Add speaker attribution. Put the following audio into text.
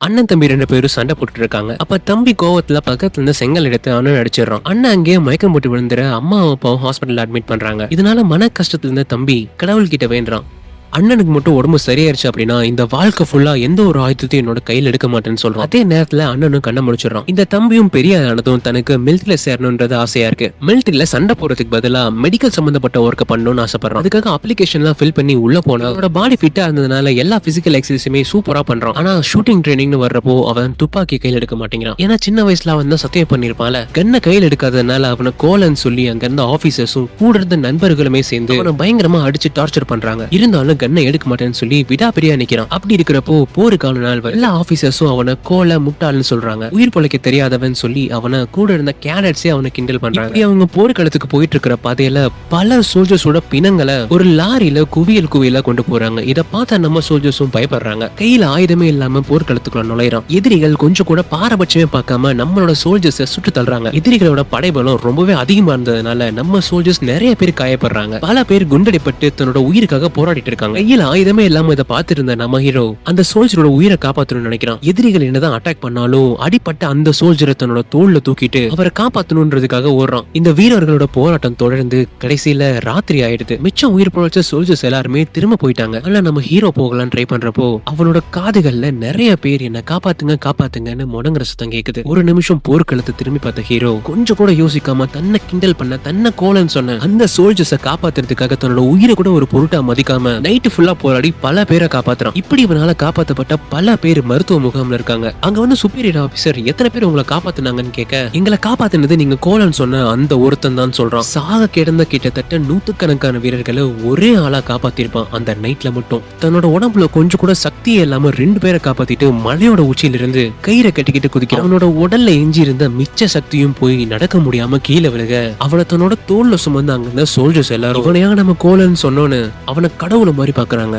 Speaker 1: அண்ணன் தம்பி 2 பேரும் சண்டை போட்டுட்டு இருக்காங்க. அப்ப தம்பி கோவத்துல பக்கத்துல இருந்து செங்கல் எடுத்து அண்ணன் அடிச்சிடறான். அண்ணன் அங்கேயே மயக்கம் போட்டு விழுந்துற அம்மாவும் அப்பாவும் ஹாஸ்பிட்டல் அட்மிட் பண்றாங்க. இதனால மன கஷ்டத்துல இருந்த தம்பி கடவுள் கிட்ட வேண்டான். அண்ணனுக்கு மட்டும் உடம்பு சரியாயிருச்சு அப்படின்னா இந்த வாழ்க்கை ஃபுல்லா எந்த ஒரு ஆயுதத்தையும் என்னோட கையில் எடுக்க மாட்டேன்னு சொல்றான். அதே நேரத்துல அண்ணனும் கண்ண முடிச்சிடறான். இந்த தம்பியும் பெரிய ஆனதும் தனக்கு மிலிட்டரியில சேரணும்ன்றது ஆசையா இருக்கு. மிலிட்டரியில சண்டை போறதுக்கு பதிலா மெடிக்கல் சம்பந்தப்பட்ட ஒர்க் பண்ணணும்னு ஆசைப்படுறான். அதுக்காக அப்ளிகேஷன் எல்லாம் ஃபில் பண்ணி உள்ள போனா அவனோட பாடி ஃபிட்டா இருந்ததுனால எல்லா பிசிக்கல் எக்ஸசைஸுமே சூப்பரா பண்றான். ஆனா ஷூட்டிங் ட்ரைனிங்னு வர்றப்போ அவன் துப்பாக்கி கையில் எடுக்க மாட்டேங்கிறான். ஏன்னா சின்ன வயசுல அவன் தான் சத்தியம் பண்ணிருப்பான்ல. கண்ணை கையில் எடுக்காததுனால அவனை கோலன்னு சொல்லி அங்க இருந்த ஆபீசர்ஸும் கூட இருந்த நண்பர்களுமே சேர்ந்து அவனை பயங்கரமா அடிச்சு டார்ச்சர் பண்றாங்க. இருந்தாலும் கண்ணை எடுக்க மாட்டேன்னு சொல்லி விடாப்பிரியா நிக்கிறான். அப்படி இருக்கிறப்போ போருக்கான நாள் எல்லா ஆபீசர்ஸும் அவனை கோல முட்டாள்னு சொல்றாங்க. உயிர் பொழைக்க தெரியாதவன் சொல்லி அவனை கூட இருந்த கேடட்ஸே அவனை கிண்டல் பண்றாங்க. அவங்க போர்க்களத்துக்கு போயிட்டு இருக்கிற பாதையில பல சோல்ஜர்ஸோட பிணங்களை ஒரு லாரியில குவியலா கொண்டு போறாங்க. இத பார்த்தா நம்ம சோல்ஜர்ஸும் பயப்படுறாங்க. கையில ஆயுதமே இல்லாம போர்க்களத்துக்குள்ள நுழைறான். எதிரிகள் கொஞ்சம் கூட பாரபட்சமே பார்க்காம நம்மளோட சோல்ஜர்ஸை சுட்டு தள்ளுறாங்க. எதிரிகளோட படைபலம் ரொம்பவே அதிகமா இருந்ததுனால நம்ம சோல்ஜர்ஸ் நிறைய பேர் காயப்படுறாங்க. பல பேர் குண்டடிப்பட்டு தன்னோட உயிருக்காக போராடிட்டு இருக்காங்க. கையில ஆயுதமே இல்லாம இதை பார்த்துட்டு இருந்த நம்ம ஹீரோ அந்த சோல்ஜரோட உயிரை காப்பாற்றணும்னு நினைக்கிறான். எதிரிகள் என்னதான் அட்டாக் பண்ணாலும் அடிப்பட்ட அந்த சோல்ஜரை தன்னோட தோல்ல தூக்கிட்டு அவரை காப்பாற்றணும்ன்றதுக்காக ஓடுறான். இந்த வீரர்களோட போராட்டம் தொடர்ந்து கடைசியில ராத்திரி ஆயிடுது. மிச்சம் உயிர் பொழைச்ச சோல்ஜர்ஸ் எல்லாருமே திரும்ப போயிட்டாங்க. ஆனா நம்ம ஹீரோ போகலான்னு ட்ரை பண்றப்போ அவனோட காதுகள்ல நிறைய பேர் என்ன காப்பாத்துங்கன்னு முடங்குற சத்தம் கேக்குது. ஒரு நிமிஷம் போர்க்களத்தை திரும்பி பார்த்த ஹீரோ கொஞ்சம் கூட யோசிக்காம தன்னை கிண்டல் பண்ண தன்னை கோலன்னு சொன்ன அந்த சோல்ஜர்ஸை காப்பாத்துறதுக்காக தன்னோட உயிரை கூட ஒரு பொருட்டா மதிக்காம நைட்டு ஃபுல்லா போராடி பல பேரை காப்பாத்துறான். இப்படி இவனால காப்பாற்றப்பட்ட பல பேர் மருத்துவ முகாம்ல இருக்காங்க. அங்க வந்து சுப்பீரியர் ஆபீசர் எத்தனை பேர் உங்களை காப்பாத்துனாங்கன்னு கேட்க எங்களை காப்பாத்தினது நீங்க கோலன்னு சொன்ன அந்த ஒருத்தன் தான் சொல்றான். சாக கிடந்த கிட்டத்தட்ட 100கணக்கான வீரர்களை ஒரே ஆளா காப்பாத்திருப்பான். அந்த நைட்ல மட்டும் தன்னோட உடம்புல கொஞ்சம் கூட சக்தியே இல்லாம 2 பேரை காப்பாத்திட்டு மலையோட உச்சியில இருந்து கயிறை கட்டிக்கிட்டு குதிக்கிறான். அவனோட உடல்ல எஞ்சி இருந்த மிச்ச சக்தியும் போய் நடக்க முடியாம கீழே விழுக அவனை தன்னோட தோல்ல சுமந்து அங்க இருந்த சோல்ஜர்ஸ் எல்லாரும் இவனையா நம்ம கோலன்னு சொன்னோன்னு அவனை கடவுளை மாதிரி பாக்குறாங்க.